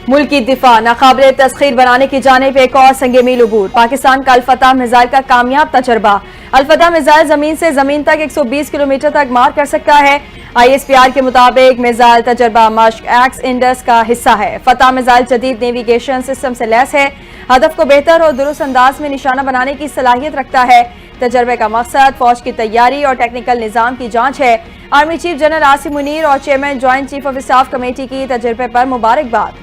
ملک کی دفاع ناقابل تسخیر بنانے کی جانب ایک اور سنگ میل عبور۔ پاکستان کا الفتح میزائل کا کامیاب تجربہ۔ الفتح میزائل زمین سے زمین تک 120 کلومیٹر تک مار کر سکتا ہے۔ ISPR کے مطابق میزائل تجربہ مشق ایکس انڈس کا حصہ ہے۔ فتح میزائل جدید نیویگیشن سسٹم سے لیس ہے، ہدف کو بہتر اور درست انداز میں نشانہ بنانے کی صلاحیت رکھتا ہے۔ تجربے کا مقصد فوج کی تیاری اور ٹیکنیکل نظام کی جانچ ہے۔ Army chief general Asim Munir اور chairman joint chief of staff committee کی تجربے پر مبارکباد۔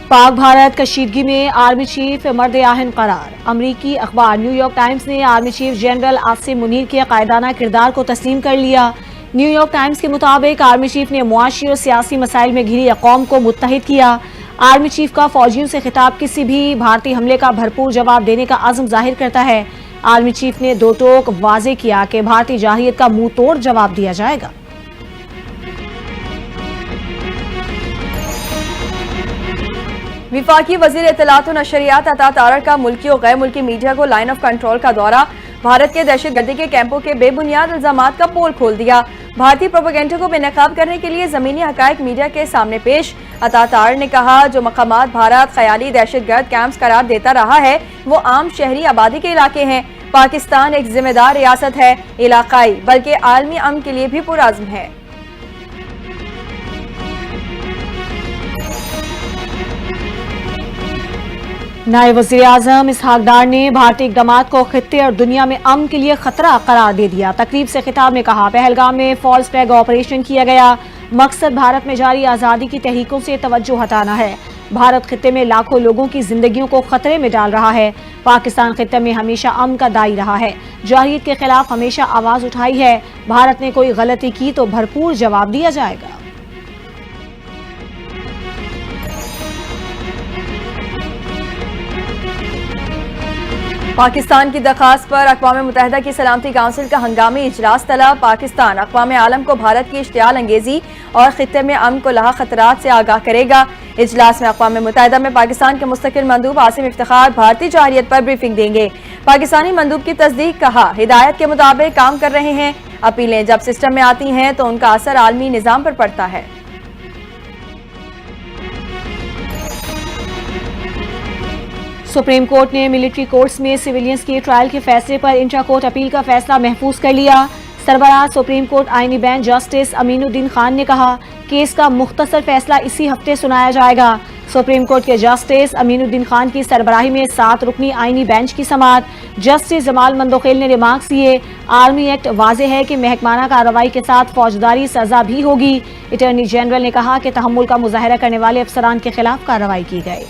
پاک بھارت کشیدگی میں آرمی چیف مرد آہن قرار۔ امریکی اخبار نیو یارک ٹائمز نے army chief general Asim Munir کے قائدانہ کردار کو تسلیم کر لیا۔ نیو یارک ٹائمز کے مطابق آرمی چیف نے معاشی اور سیاسی مسائل میں گھری قوم کو متحد کیا۔ آرمی چیف کا فوجیوں سے خطاب کسی بھی بھارتی حملے کا بھرپور جواب دینے کا عزم ظاہر کرتا ہے۔ آرمی چیف نے دو ٹوک واضح کیا کہ بھارتی جارحیت کا منہ توڑ جواب دیا جائے گا۔ وفاقی وزیر اطلاعات و نشریات عطا تارڑ کا ملکی اور غیر ملکی میڈیا کو لائن آف کنٹرول کا دورہ۔ بھارت کے دہشت گردی کے کیمپوں کے بے بنیاد الزامات کا پول کھول دیا۔ بھارتی پروپیگنڈا کو بے نقاب کرنے کے لیے زمینی حقائق میڈیا کے سامنے پیش۔ عطا تارڑ نے کہا جو مقامات بھارت خیالی دہشت گرد کیمپس قرار دیتا رہا ہے وہ عام شہری آبادی کے علاقے ہیں۔ پاکستان ایک ذمہ دار ریاست ہے، علاقائی بلکہ عالمی امن کے لیے بھی پرعزم ہے۔ نائب وزیر اعظم اسحاق ڈار نے بھارتی اقدامات کو خطے اور دنیا میں امن کے لیے خطرہ قرار دے دیا۔ تقریب سے خطاب میں کہا پہلگام میں فالس فلیگ آپریشن کیا گیا، مقصد بھارت میں جاری آزادی کی تحریکوں سے توجہ ہٹانا ہے۔ بھارت خطے میں لاکھوں لوگوں کی زندگیوں کو خطرے میں ڈال رہا ہے۔ پاکستان خطے میں ہمیشہ امن کا دائی رہا ہے، جارحیت کے خلاف ہمیشہ آواز اٹھائی ہے۔ بھارت نے کوئی غلطی کی تو بھرپور جواب دیا جائے گا۔ پاکستان کی درخواست پر اقوام متحدہ کی سلامتی کونسل کا ہنگامی اجلاس طلب۔ پاکستان اقوام عالم کو بھارت کی اشتعال انگیزی اور خطے میں امن کو لاحق خطرات سے آگاہ کرے گا۔ اجلاس میں اقوام متحدہ میں پاکستان کے مستقل مندوب عاصم افتخار بھارتی جارحیت پر بریفنگ دیں گے۔ پاکستانی مندوب کی تصدیق، کہا ہدایت کے مطابق کام کر رہے ہیں۔ اپیلیں جب سسٹم میں آتی ہیں تو ان کا اثر عالمی نظام پر پڑتا ہے۔ سپریم کورٹ نے ملٹری کورٹس میں سویلینز کے ٹرائل کے فیصلے پر انٹرا کورٹ اپیل کا فیصلہ محفوظ کر لیا۔ سربراہ سپریم کورٹ آئینی بینچ جسٹس امین الدین خان نے کہا کیس کا مختصر فیصلہ اسی ہفتے سنایا جائے گا۔ سپریم کورٹ کے جسٹس امین الدین خان کی سربراہی میں 7 رکنی آئینی بینچ کی سماعت۔ جسٹس جمال مندوخیل نے ریمارکس دیے آرمی ایکٹ واضح ہے کہ محکمانہ کارروائی کے ساتھ فوجداری سزا بھی ہوگی۔ اٹارنی جنرل نے کہا کہ تحمل کا مظاہرہ کرنے والے افسران کے خلاف کارروائی کی گئی۔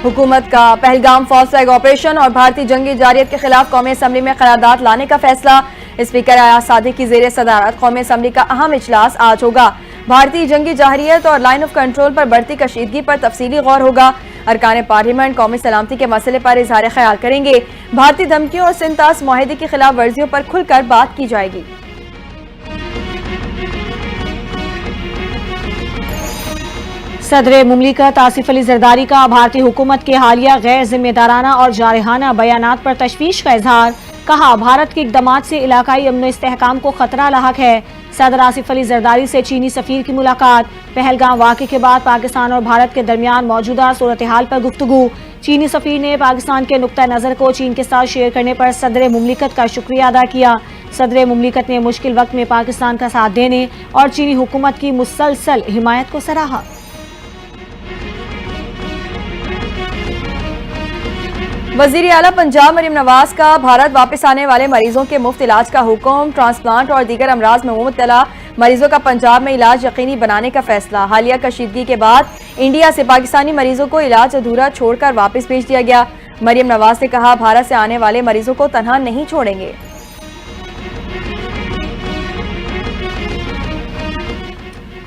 حکومت کا پہلگام فالس فلیگ آپریشن اور بھارتی جنگی جارحیت کے خلاف قومی اسمبلی میں قرارداد لانے کا فیصلہ۔ اسپیکر ایاز صادق کی زیر صدارت قومی اسمبلی کا اہم اجلاس آج ہوگا۔ بھارتی جنگی جارحیت اور لائن آف کنٹرول پر بڑھتی کشیدگی پر تفصیلی غور ہوگا۔ ارکان پارلیمنٹ قومی سلامتی کے مسئلے پر اظہار خیال کریں گے۔ بھارتی دھمکیوں اور سنتاس معاہدے کی خلاف ورزیوں پر کھل کر بات کی جائے گی۔ صدر مملکت آصف علی زرداری کا بھارتی حکومت کے حالیہ غیر ذمہ دارانہ اور جارحانہ بیانات پر تشویش کا اظہار۔ کہا بھارت کے اقدامات سے علاقائی امن و استحکام کو خطرہ لاحق ہے۔ صدر آصف علی زرداری سے چینی سفیر کی ملاقات۔ پہلگام واقعے کے بعد پاکستان اور بھارت کے درمیان موجودہ صورتحال پر گفتگو۔ چینی سفیر نے پاکستان کے نقطہ نظر کو چین کے ساتھ شیئر کرنے پر صدر مملکت کا شکریہ ادا کیا۔ صدر مملکت نے مشکل وقت میں پاکستان کا ساتھ دینے اور چینی حکومت کی مسلسل حمایت کو سراہا۔ وزیر اعلیٰ پنجاب مریم نواز کا بھارت واپس آنے والے مریضوں کے مفت علاج کا حکم۔ ٹرانسپلانٹ اور دیگر امراض میں مبتلا مریضوں کا پنجاب میں علاج یقینی بنانے کا فیصلہ۔ حالیہ کشیدگی کے بعد انڈیا سے پاکستانی مریضوں کو علاج ادھورا چھوڑ کر واپس بھیج دیا گیا۔ مریم نواز نے کہا بھارت سے آنے والے مریضوں کو تنہا نہیں چھوڑیں گے۔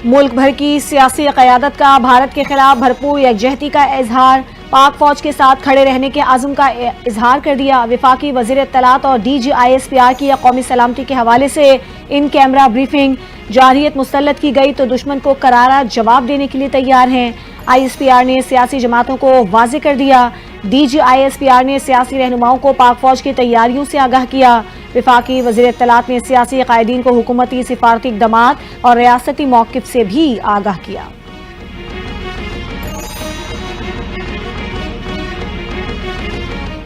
ملک بھر کی سیاسی قیادت کا بھارت کے خلاف بھرپور یکجہتی کا اظہار۔ پاک فوج کے ساتھ کھڑے رہنے کے عزم کا اظہار کر دیا۔ وفاقی وزیر اطلاعات اور DG ISPR کی قومی سلامتی کے حوالے سے ان کیمرہ بریفنگ۔ جارحیت مسلط کی گئی تو دشمن کو کرارا جواب دینے کے لیے تیار ہیں۔ ISPR نے سیاسی جماعتوں کو واضح کر دیا DGISPR نے سیاسی رہنماؤں کو پاک فوج کی تیاریوں سے آگاہ کیا۔ وفاقی وزیر اطلاعات نے سیاسی قائدین کو حکومتی سفارتی اقدامات اور ریاستی موقف سے بھی آگاہ کیا۔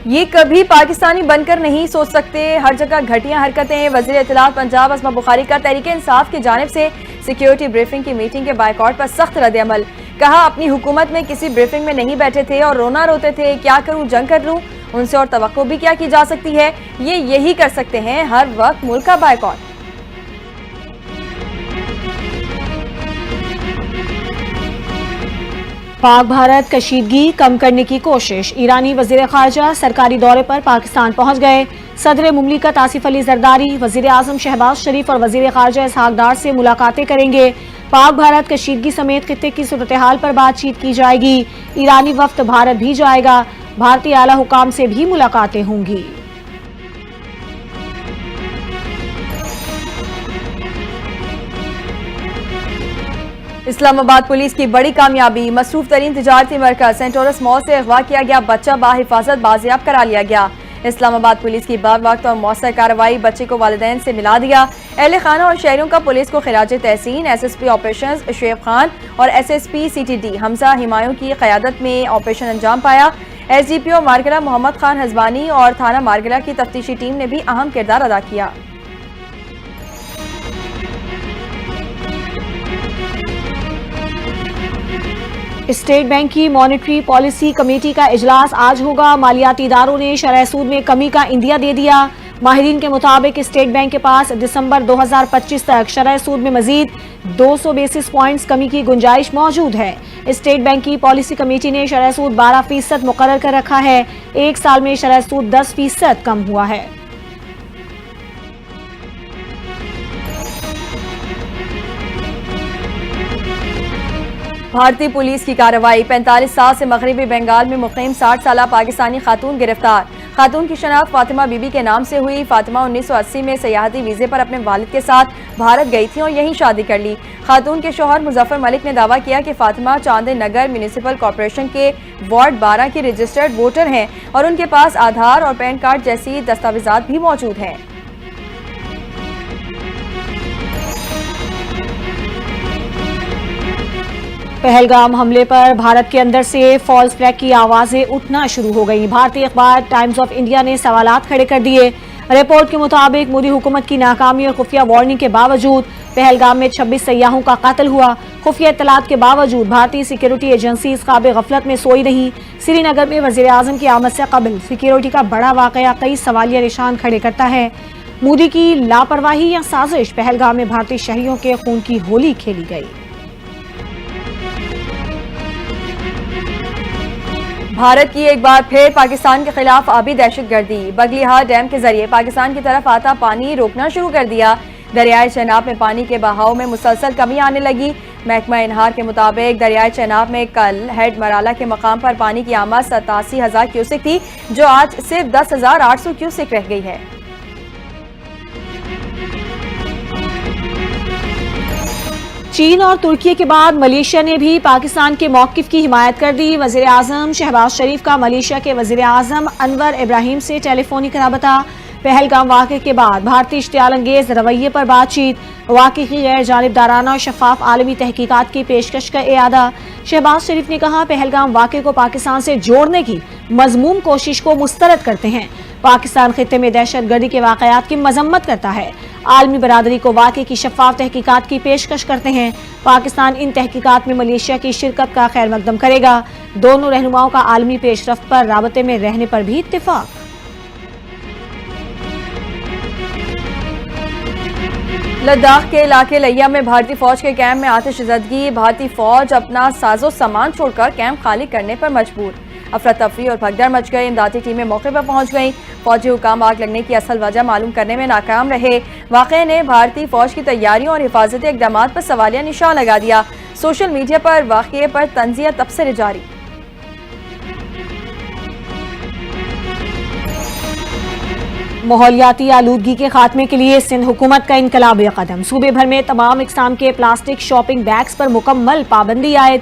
یہ کبھی پاکستانی بن کر نہیں سوچ سکتے، ہر جگہ گھٹیا حرکتیں۔ وزیر اطلاعات پنجاب اسما بخاری کا تحریک انصاف کی جانب سے سیکیورٹی بریفنگ کی میٹنگ کے بائیکاٹ پر سخت رد عمل۔ کہا اپنی حکومت میں کسی بریفنگ میں نہیں بیٹھے تھے اور رونا روتے تھے، کیا کروں جنگ کر لوں، ان سے اور توقع بھی کیا کی جا سکتی ہے، یہ یہی کر سکتے ہیں، ہر وقت ملک کا بائیکاٹ۔ پاک بھارت کشیدگی کم کرنے کی کوشش۔ ایرانی وزیر خارجہ سرکاری دورے پر پاکستان پہنچ گئے۔ صدر مملکت آصف علی زرداری، وزیر اعظم شہباز شریف اور وزیر خارجہ اسحاق ڈار سے ملاقاتیں کریں گے۔ پاک بھارت کشیدگی سمیت خطے کی صورتحال پر بات چیت کی جائے گی۔ ایرانی وفد بھارت بھی جائے گا۔ بھارتی اعلی حکام سے بھی ملاقاتیں ہوں گی۔ اسلام آباد پولیس کی بڑی کامیابی، مصروف ترین تجارتی مرکز سینٹورس مال سے اغوا کیا گیا بچہ بحفاظت بازیاب کرا لیا گیا۔ اسلام آباد پولیس کی بروقت اور مؤثر کارروائی بچے کو والدین سے ملا دیا۔ اہل خانہ اور شہریوں کا پولیس کو خراج تحسین۔ SSP آپریشنز شعیب خان اور SSP CTD حمزہ ہمایوں کی قیادت میں آپریشن انجام پایا۔ SDPO مارگلہ محمد خان ہزبانی اور تھانہ مارگلہ کی تفتیشی ٹیم نے بھی اہم کردار ادا کیا۔ اسٹیٹ بینک کی مانیٹری پالیسی کمیٹی کا اجلاس آج ہوگا۔ مالیاتی اداروں نے شرح سود میں کمی کا عندیہ دے دیا۔ ماہرین کے مطابق اسٹیٹ بینک کے پاس دسمبر 2025 تک شرح سود میں مزید 200 بیسس پوائنٹس کمی کی گنجائش موجود ہے۔ اسٹیٹ بینک کی پالیسی کمیٹی نے شرح سود 12% مقرر کر رکھا ہے۔ ایک سال میں شرح سود 10% کم ہوا ہے۔ بھارتی پولیس کی کارروائی، 45 سال سے مغربی بنگال میں مقیم 60 سالہ پاکستانی خاتون گرفتار۔ خاتون کی شناخت فاطمہ بی بی کے نام سے ہوئی۔ فاطمہ 1980 میں سیاحتی ویزے پر اپنے والد کے ساتھ بھارت گئی تھی اور یہیں شادی کر لی۔ خاتون کے شوہر مظفر ملک نے دعویٰ کیا کہ فاطمہ چاندن نگر میونسپل کارپوریشن کے وارڈ 12 کی رجسٹرڈ ووٹر ہیں اور ان کے پاس آدھار اور پین کارڈ جیسی دستاویزات بھی موجود ہیں۔ پہلگام حملے پر بھارت کے اندر سے فالس فلیگ کی آوازیں اٹھنا شروع ہو گئیں۔ بھارتی اخبار ٹائمز آف انڈیا نے سوالات کھڑے کر دیے۔ رپورٹ کے مطابق مودی حکومت کی ناکامی اور خفیہ وارننگ کے باوجود پہلگام میں 26 سیاحوں کا قتل ہوا۔ خفیہ اطلاعات کے باوجود بھارتی سیکیورٹی ایجنسیز خواب غفلت میں سوئی نہیں۔ سری نگر میں وزیر اعظم کی آمد سے قبل سیکیورٹی کا بڑا واقعہ کئی سوالیہ نشان کھڑے کرتا ہے۔ مودی کی لاپرواہی یا سازش؟ پہلگام میں بھارتی شہریوں کے خون کی ہولی کھیلی گئی۔ بھارت کی ایک بار پھر پاکستان کے خلاف آبی دہشت گردی، بگلیہار ڈیم کے ذریعے پاکستان کی طرف آتا پانی روکنا شروع کر دیا۔ دریائے چناب میں پانی کے بہاؤ میں مسلسل کمی آنے لگی۔ محکمہ انہار کے مطابق دریائے چناب میں کل ہیڈ مرالہ کے مقام پر پانی کی آمد 87,000 کیوسک تھی، جو آج صرف 10,800 کیوسک رہ گئی ہے۔ چین اور ترکی کے بعد ملیشیا نے بھی پاکستان کے موقف کی حمایت کر دی۔ وزیر اعظم شہباز شریف کا ملیشیا کے وزیر اعظم انور ابراہیم سے ٹیلی فونک رابطہ۔ پہلگام واقعے کے بعد بھارتی اشتعال انگیز رویے پر بات چیت۔ واقعے کی غیر جانبدارانہ اور شفاف عالمی تحقیقات کی پیشکش کا اعادہ۔ شہباز شریف نے کہا پہلگام واقعے کو پاکستان سے جوڑنے کی مذموم کوشش کو مسترد کرتے ہیں۔ پاکستان خطے میں دہشت گردی کے واقعات کی مذمت کرتا ہے۔ عالمی برادری کو واقعے کی شفاف تحقیقات کی پیشکش کرتے ہیں۔ پاکستان ان تحقیقات میں ملیشیا کی شرکت کا خیر مقدم کرے گا۔ دونوں رہنماؤں کا عالمی پیش رفت پر رابطے میں رہنے پر بھی اتفاق۔ لداخ کے علاقے لیا میں بھارتی فوج کے کیمپ میں آتش زدگی، بھارتی فوج اپنا ساز و سامان چھوڑ کر کیمپ خالی کرنے پر مجبور۔ افراتفری اور بھگدڑ مچ گئی، امدادی ٹیمیں موقع پر پہنچ گئیں۔ فوجی حکام آگ لگنے کی اصل وجہ معلوم کرنے میں ناکام رہے۔ واقعے نے بھارتی فوج کی تیاریوں اور حفاظتی اقدامات پر سوالیہ نشان لگا دیا۔ سوشل میڈیا پر واقعے پر طنزیہ تبصرے جاری۔ ماحولیاتی آلودگی کے خاتمے کے لیے سندھ حکومت کا انقلابی قدم۔ صوبے بھر میں تمام اقسام کے پلاسٹک شاپنگ بیگز پر مکمل پابندی عائد۔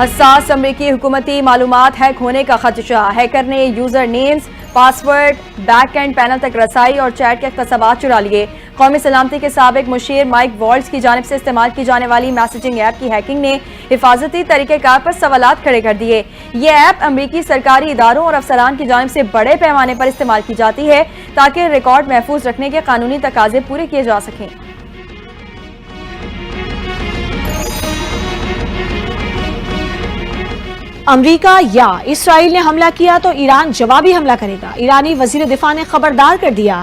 حساس امریکی حکومتی معلومات ہیک ہونے کا خدشہ، ہیکر نے user names, password, back and panel تک رسائی اور چیٹ کے اقتباسات چرا لیے۔ قومی سلامتی کے سابق مشیر مائک والٹز کی جانب سے استعمال کی جانے والی میسجنگ ایپ کی ہیکنگ نے حفاظتی طریقہ کار پر سوالات کھڑے کر دیے۔ یہ ایپ امریکی سرکاری اداروں اور افسران کی جانب سے بڑے پیمانے پر استعمال کی جاتی ہے تاکہ ریکارڈ محفوظ رکھنے کے قانونی تقاضے پورے کیے جا سکیں۔ امریکہ یا اسرائیل نے حملہ کیا تو ایران جوابی حملہ کرے گا، ایرانی وزیر دفاع نے خبردار کر دیا۔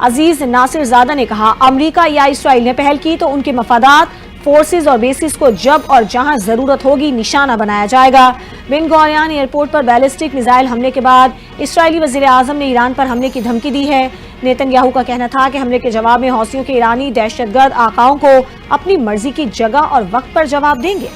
عزیز ناصر زادہ نے کہا امریکہ یا اسرائیل نے پہل کی تو ان کے مفادات، فورسز اور بیسز کو جب اور جہاں ضرورت ہوگی نشانہ بنایا جائے گا۔ بن گوریون ایئرپورٹ پر بیلسٹک میزائل حملے کے بعد اسرائیلی وزیر اعظم نے ایران پر حملے کی دھمکی دی ہے۔ نیتن یاہو کا کہنا تھا کہ حملے کے جواب میں حوثیوں کے ایرانی دہشت گرد آقاؤں کو اپنی مرضی کی جگہ اور وقت پر جواب دیں گے۔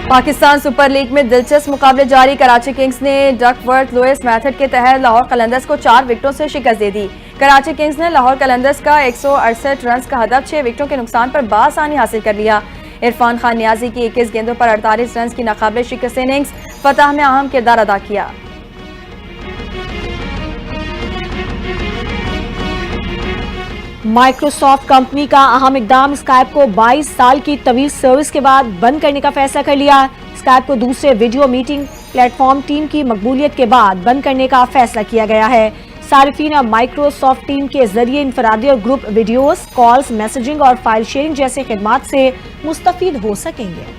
پاکستان سپر لیگ میں دلچسپ مقابلے جاری، کراچی کنگز نے ڈک ورتھ لوئس میتھڈ کے تحت لاہور قلندرز کو 4 وکٹوں سے شکست دے دی۔ کراچی کنگز نے لاہور قلندرز کا 168 رنز کا ہدف 6 وکٹوں کے نقصان پر بآسانی حاصل کر لیا۔ عرفان خان نیازی کی 21 گیندوں پر 48 رنز کی ناقابل شکست اننگز فتح میں اہم کردار ادا کیا۔ مائیکروسافٹ کمپنی کا اہم اقدام، اسکائپ کو 22 سال کی طویل سروس کے بعد بند کرنے کا فیصلہ کر لیا۔ اسکائپ کو دوسرے video meeting plate form team کی مقبولیت کے بعد بند کرنے کا فیصلہ کیا گیا ہے۔ صارفین اب مائیکروسافٹ ٹیم کے ذریعے انفرادی اور گروپ ویڈیوز، کالز، میسجنگ اور فائل شیئرنگ جیسے خدمات سے مستفید ہو سکیں گے۔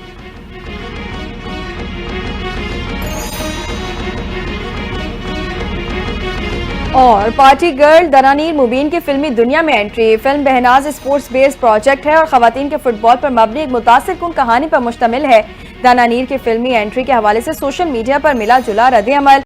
اور پارٹی گرل دنانیر مبین کی فلمی دنیا میں انٹری۔ فلم بہناز اسپورٹس بیس پروجیکٹ ہے اور خواتین کے فٹ بال پر مبنی ایک متاثر کن کہانی پر مشتمل ہے۔ دنانیر کی فلمی انٹری کے حوالے سے سوشل میڈیا پر ملا جلا رد عمل